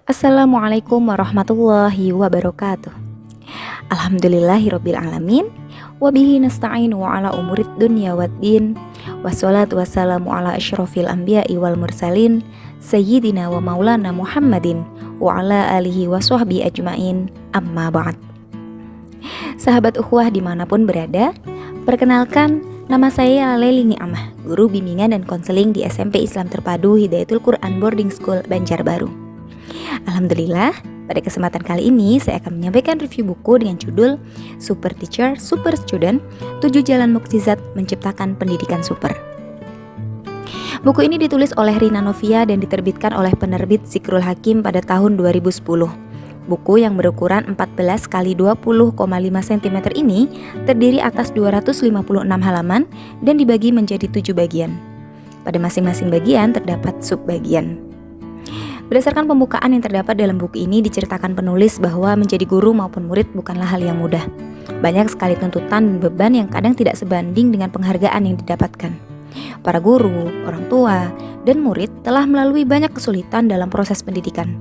Assalamualaikum warahmatullahi wabarakatuh. Alhamdulillahirabbil alamin wa bihi nasta'inu ala umurid dunya waddin. Wassalatu wassalamu ala asyrafil anbiya'i wal mursalin sayyidina wa maulana Muhammadin wa ala alihi wa sahbihi ajmain. Amma ba'd. Sahabat ukhuwah dimanapun berada, perkenalkan, nama saya Leli Ni'amah, guru bimbingan dan konseling di SMP Islam Terpadu Hidayatul Quran Boarding School Banjarbaru. Alhamdulillah, pada kesempatan kali ini saya akan menyampaikan review buku dengan judul Super Teacher, Super Student, 7 Jalan Mukjizat Menciptakan Pendidikan Super. Buku ini ditulis oleh Rina Novia dan diterbitkan oleh penerbit Zikrul Hakim pada tahun 2010. Buku yang berukuran 14 x 20,5 cm ini terdiri atas 256 halaman dan dibagi menjadi 7 bagian. Pada masing-masing bagian terdapat subbagian. Berdasarkan pembukaan yang terdapat dalam buku ini, diceritakan penulis bahwa menjadi guru maupun murid bukanlah hal yang mudah. Banyak sekali tuntutan dan beban yang kadang tidak sebanding dengan penghargaan yang didapatkan. Para guru, orang tua, dan murid telah melalui banyak kesulitan dalam proses pendidikan.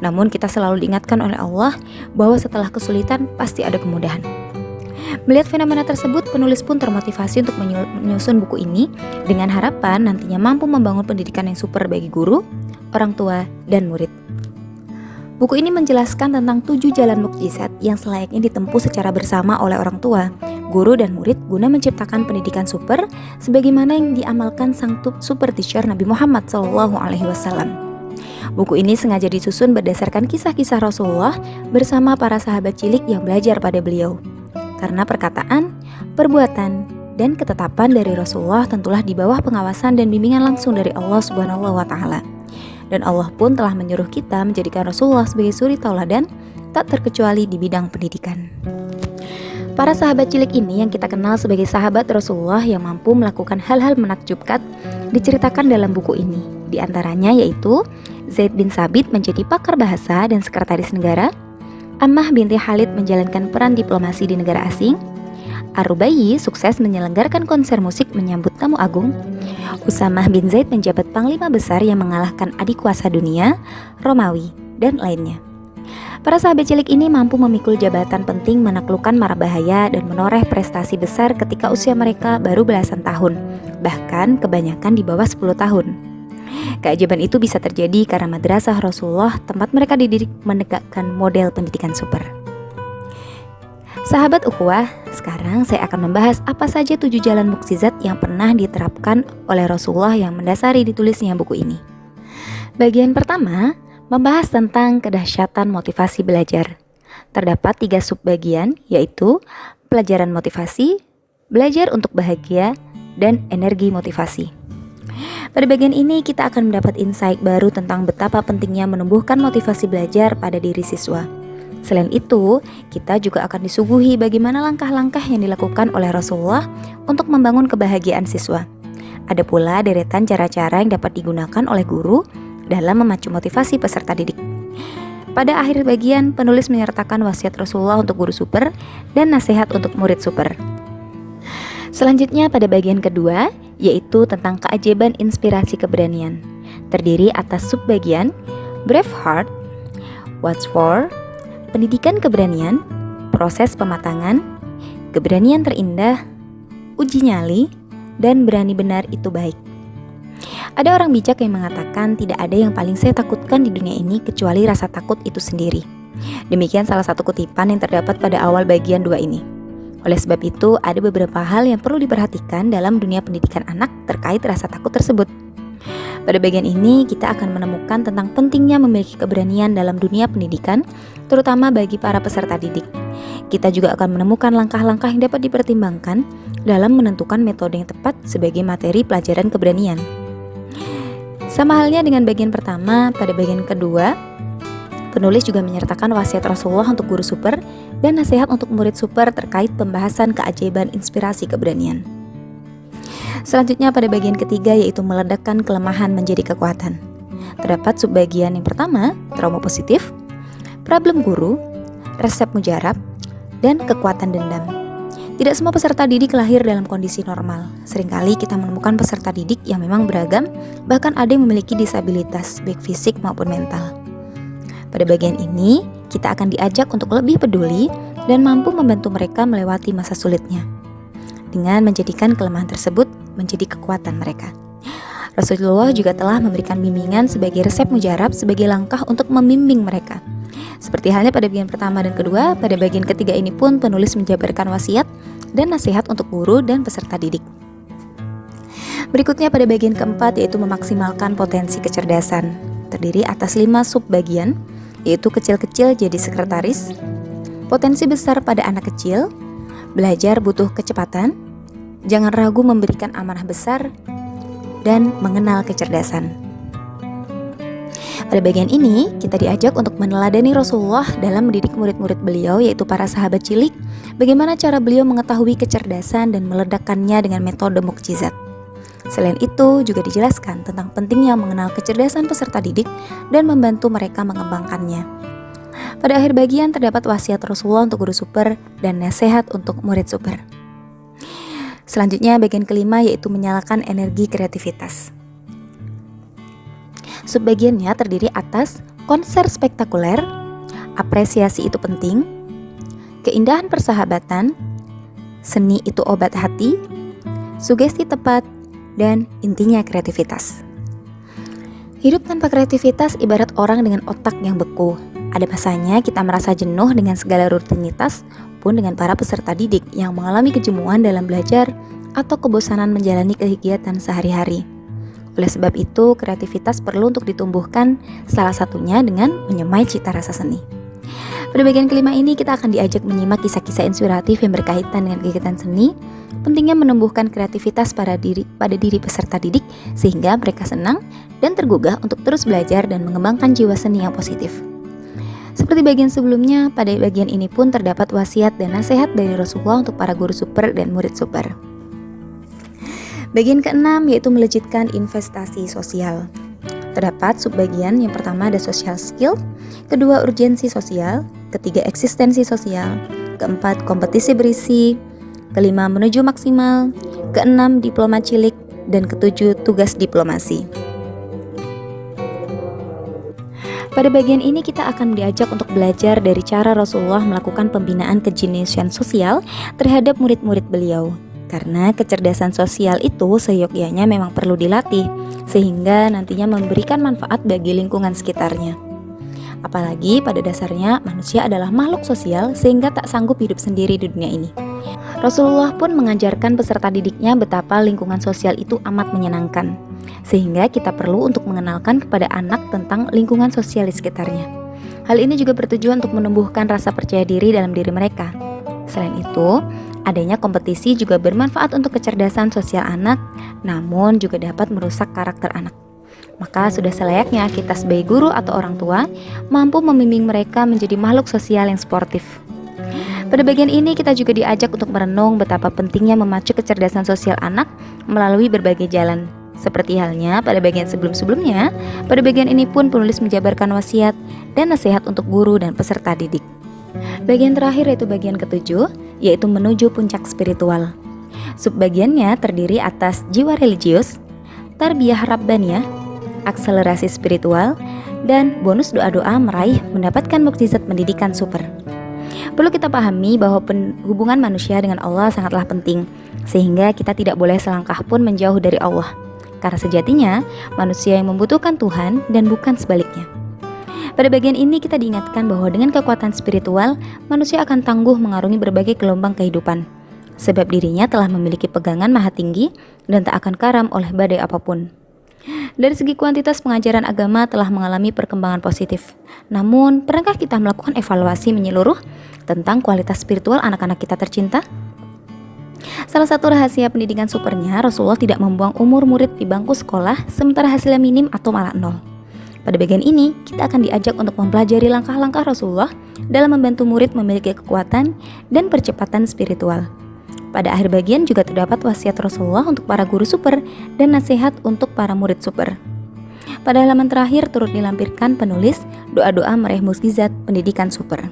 Namun kita selalu diingatkan oleh Allah bahwa setelah kesulitan pasti ada kemudahan. Melihat fenomena tersebut, penulis pun termotivasi untuk menyusun buku ini dengan harapan nantinya mampu membangun pendidikan yang super bagi guru, orang tua, dan murid. Buku ini menjelaskan tentang 7 jalan mukjizat yang selayaknya ditempuh secara bersama oleh orang tua, guru, dan murid guna menciptakan pendidikan super sebagaimana yang diamalkan sang super teacher Nabi Muhammad SAW. Buku ini sengaja disusun berdasarkan kisah-kisah Rasulullah bersama para sahabat cilik yang belajar pada beliau. Karena perkataan, perbuatan, dan ketetapan dari Rasulullah tentulah di bawah pengawasan dan bimbingan langsung dari Allah Subhanahu wa Ta'ala. Dan Allah pun telah menyuruh kita menjadikan Rasulullah sebagai suri tauladan, tak terkecuali di bidang pendidikan. Para sahabat cilik ini yang kita kenal sebagai sahabat Rasulullah yang mampu melakukan hal-hal menakjubkan diceritakan dalam buku ini. Di antaranya yaitu Zaid bin Sabit menjadi pakar bahasa dan sekretaris negara, Ammah binti Khalid menjalankan peran diplomasi di negara asing, Ar-Rubayyi sukses menyelenggarakan konser musik menyambut tamu agung, Usamah bin Zaid menjabat panglima besar yang mengalahkan adik kuasa dunia, Romawi, dan lainnya. Para sahabat cilik ini mampu memikul jabatan penting menaklukkan mara bahaya dan menoreh prestasi besar ketika usia mereka baru belasan tahun, bahkan kebanyakan di bawah 10 tahun. Keajaiban itu bisa terjadi karena madrasah Rasulullah tempat mereka dididik menegakkan model pendidikan super. Sahabat ukhuwah, sekarang saya akan membahas apa saja 7 jalan mukjizat yang pernah diterapkan oleh Rasulullah yang mendasari ditulisnya buku ini. Bagian pertama, membahas tentang kedahsyatan motivasi belajar. Terdapat 3 subbagian, yaitu pelajaran motivasi, belajar untuk bahagia, dan energi motivasi. Pada bagian ini kita akan mendapat insight baru tentang betapa pentingnya menumbuhkan motivasi belajar pada diri siswa. Selain itu, kita juga akan disuguhi bagaimana langkah-langkah yang dilakukan oleh Rasulullah untuk membangun kebahagiaan siswa. Ada pula deretan cara-cara yang dapat digunakan oleh guru dalam memacu motivasi peserta didik. Pada akhir bagian, penulis menyertakan wasiat Rasulullah untuk guru super dan nasihat untuk murid super. Selanjutnya pada bagian kedua, yaitu tentang keajaiban inspirasi keberanian. Terdiri atas subbagian Brave Heart, What's For, pendidikan keberanian, proses pematangan, keberanian terindah, uji nyali, dan berani benar itu baik. Ada orang bijak yang mengatakan tidak ada yang paling saya takutkan di dunia ini kecuali rasa takut itu sendiri. Demikian salah satu kutipan yang terdapat pada awal bagian 2 ini. Oleh sebab itu, ada beberapa hal yang perlu diperhatikan dalam dunia pendidikan anak terkait rasa takut tersebut. Pada bagian ini, kita akan menemukan tentang pentingnya memiliki keberanian dalam dunia pendidikan, terutama bagi para peserta didik. Kita juga akan menemukan langkah-langkah yang dapat dipertimbangkan dalam menentukan metode yang tepat sebagai materi pelajaran keberanian. Sama halnya dengan bagian pertama, pada bagian kedua, penulis juga menyertakan wasiat Rasulullah untuk guru super dan nasihat untuk murid super terkait pembahasan keajaiban inspirasi keberanian. Selanjutnya pada bagian ketiga yaitu meledakkan kelemahan menjadi kekuatan. Terdapat subbagian yang pertama, trauma positif, problem guru, resep mujarab, dan kekuatan dendam. Tidak semua peserta didik lahir dalam kondisi normal. Seringkali kita menemukan peserta didik yang memang beragam, bahkan ada yang memiliki disabilitas, baik fisik maupun mental. Pada bagian ini, kita akan diajak untuk lebih peduli dan mampu membantu mereka melewati masa sulitnya, dengan menjadikan kelemahan tersebut menjadi kekuatan mereka. Rasulullah juga telah memberikan bimbingan sebagai resep mujarab sebagai langkah untuk membimbing mereka. Seperti halnya pada bagian pertama dan kedua, pada bagian ketiga ini pun penulis menjabarkan wasiat dan nasihat untuk guru dan peserta didik. Berikutnya pada bagian keempat yaitu memaksimalkan potensi kecerdasan. Terdiri atas 5 subbagian, yaitu kecil-kecil jadi sekretaris, potensi besar pada anak kecil, belajar butuh kecepatan, jangan ragu memberikan amanah besar, dan mengenal kecerdasan. Pada bagian ini, kita diajak untuk meneladani Rasulullah dalam mendidik murid-murid beliau, yaitu para sahabat cilik, bagaimana cara beliau mengetahui kecerdasan dan meledakkannya dengan metode mukjizat. Selain itu, juga dijelaskan tentang pentingnya mengenal kecerdasan peserta didik dan membantu mereka mengembangkannya. Pada akhir bagian terdapat wasiat Rasulullah untuk guru super dan nasihat untuk murid super. Selanjutnya bagian kelima yaitu menyalakan energi kreativitas. Subbagiannya terdiri atas konser spektakuler, apresiasi itu penting, keindahan persahabatan, seni itu obat hati, sugesti tepat, dan intinya kreativitas. Hidup tanpa kreativitas ibarat orang dengan otak yang beku. Ada masanya kita merasa jenuh dengan segala rutinitas, pun dengan para peserta didik yang mengalami kejenuhan dalam belajar atau kebosanan menjalani kegiatan sehari-hari. Oleh sebab itu, kreativitas perlu untuk ditumbuhkan, salah satunya dengan menyemai cita rasa seni. Pada bagian kelima ini kita akan diajak menyimak kisah-kisah inspiratif yang berkaitan dengan kegiatan seni, pentingnya menumbuhkan kreativitas pada diri peserta didik sehingga mereka senang dan tergugah untuk terus belajar dan mengembangkan jiwa seni yang positif. Seperti bagian sebelumnya, pada bagian ini pun terdapat wasiat dan nasihat dari Rasulullah untuk para guru super dan murid super. Bagian keenam yaitu melejitkan investasi sosial. Terdapat subbagian, yang pertama ada social skill, kedua urgensi sosial, ketiga eksistensi sosial, keempat kompetisi berisi, kelima menuju maksimal, keenam diploma cilik, dan ketujuh tugas diplomasi. Pada bagian ini kita akan diajak untuk belajar dari cara Rasulullah melakukan pembinaan kejenisian sosial terhadap murid-murid beliau. Karena kecerdasan sosial itu seyogyanya memang perlu dilatih, sehingga nantinya memberikan manfaat bagi lingkungan sekitarnya. Apalagi pada dasarnya manusia adalah makhluk sosial sehingga tak sanggup hidup sendiri di dunia ini. Rasulullah pun mengajarkan peserta didiknya betapa lingkungan sosial itu amat menyenangkan, sehingga kita perlu untuk mengenalkan kepada anak tentang lingkungan sosial di sekitarnya. Hal ini juga bertujuan untuk menumbuhkan rasa percaya diri dalam diri mereka. Selain itu, adanya kompetisi juga bermanfaat untuk kecerdasan sosial anak, namun juga dapat merusak karakter anak. Maka sudah selayaknya kita sebagai guru atau orang tua mampu membimbing mereka menjadi makhluk sosial yang sportif. Pada bagian ini kita juga diajak untuk merenung betapa pentingnya memacu kecerdasan sosial anak melalui berbagai jalan. Seperti halnya pada bagian sebelum-sebelumnya, pada bagian ini pun penulis menjabarkan wasiat dan nasihat untuk guru dan peserta didik. Bagian terakhir yaitu bagian ketujuh, yaitu menuju puncak spiritual. Subbagiannya terdiri atas jiwa religius, tarbiyah rabbaniyah, akselerasi spiritual, dan bonus doa-doa meraih mendapatkan mukjizat pendidikan super. Perlu kita pahami bahwa hubungan manusia dengan Allah sangatlah penting, sehingga kita tidak boleh selangkah pun menjauh dari Allah. Karena sejatinya manusia yang membutuhkan Tuhan dan bukan sebaliknya. Pada bagian ini kita diingatkan bahwa dengan kekuatan spiritual, manusia akan tangguh mengarungi berbagai gelombang kehidupan. Sebab dirinya telah memiliki pegangan maha tinggi dan tak akan karam oleh badai apapun. Dari segi kuantitas pengajaran agama telah mengalami perkembangan positif. Namun, pernahkah kita melakukan evaluasi menyeluruh tentang kualitas spiritual anak-anak kita tercinta? Salah satu rahasia pendidikan supernya, Rasulullah tidak membuang umur murid di bangku sekolah sementara hasilnya minim atau malah nol. Pada bagian ini, kita akan diajak untuk mempelajari langkah-langkah Rasulullah dalam membantu murid memiliki kekuatan dan percepatan spiritual. Pada akhir bagian juga terdapat wasiat Rasulullah untuk para guru super dan nasihat untuk para murid super. Pada halaman terakhir turut dilampirkan penulis doa-doa meraih mukjizat pendidikan super.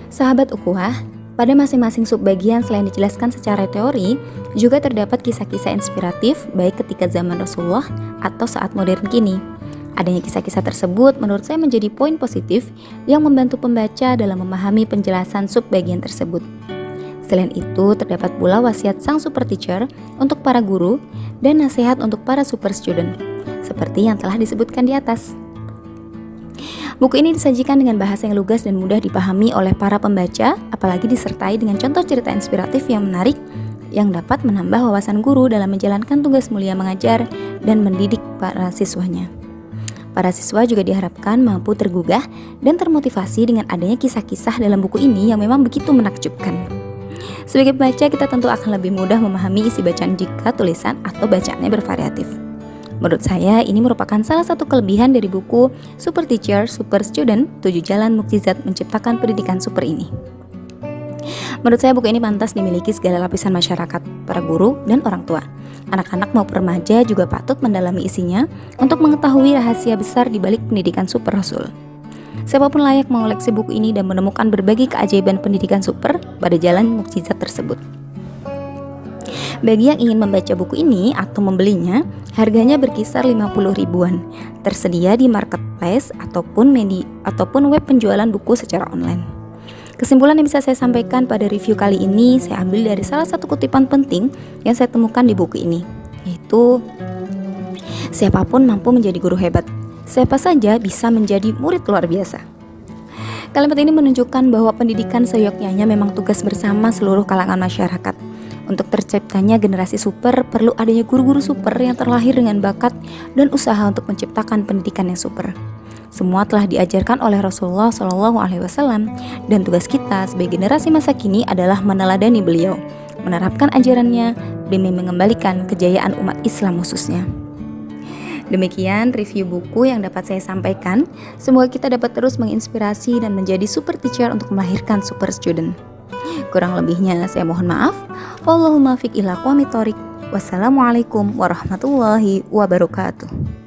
Sahabat ukhuwah, pada masing-masing subbagian selain dijelaskan secara teori, juga terdapat kisah-kisah inspiratif baik ketika zaman Rasulullah atau saat modern kini. Adanya kisah-kisah tersebut menurut saya menjadi poin positif yang membantu pembaca dalam memahami penjelasan sub-bagian tersebut. Selain itu, terdapat pula wasiat sang super teacher untuk para guru dan nasihat untuk para super student, seperti yang telah disebutkan di atas. Buku ini disajikan dengan bahasa yang lugas dan mudah dipahami oleh para pembaca, apalagi disertai dengan contoh cerita inspiratif yang menarik yang dapat menambah wawasan guru dalam menjalankan tugas mulia mengajar dan mendidik para siswanya. Para siswa juga diharapkan mampu tergugah dan termotivasi dengan adanya kisah-kisah dalam buku ini yang memang begitu menakjubkan. Sebagai pembaca, kita tentu akan lebih mudah memahami isi bacaan jika tulisan atau bacaannya bervariatif. Menurut saya, ini merupakan salah satu kelebihan dari buku Super Teacher, Super Student, 7 Jalan Mukjizat Menciptakan Pendidikan Super ini. Menurut saya, buku ini pantas dimiliki segala lapisan masyarakat, para guru dan orang tua. Anak-anak maupun remaja juga patut mendalami isinya untuk mengetahui rahasia besar di balik pendidikan super Rasul. Siapapun layak mengoleksi buku ini dan menemukan berbagai keajaiban pendidikan super pada jalan mukjizat tersebut. Bagi yang ingin membaca buku ini atau membelinya, harganya berkisar 50 ribuan, tersedia di marketplace ataupun web penjualan buku secara online. Kesimpulan yang bisa saya sampaikan pada review kali ini saya ambil dari salah satu kutipan penting yang saya temukan di buku ini, yaitu siapapun mampu menjadi guru hebat, siapa saja bisa menjadi murid luar biasa. Kalimat ini menunjukkan bahwa pendidikan seyogyanya memang tugas bersama seluruh kalangan masyarakat. Untuk terciptanya generasi super, perlu adanya guru-guru super yang terlahir dengan bakat dan usaha untuk menciptakan pendidikan yang super. Semua telah diajarkan oleh Rasulullah SAW dan tugas kita sebagai generasi masa kini adalah meneladani beliau, menerapkan ajarannya demi mengembalikan kejayaan umat Islam khususnya. Demikian review buku yang dapat saya sampaikan. Semoga kita dapat terus menginspirasi dan menjadi super teacher untuk melahirkan super student. Kurang lebihnya saya mohon maaf. Wallahumma fiq ila aqwamit thoriq. Wassalamualaikum warahmatullahi wabarakatuh.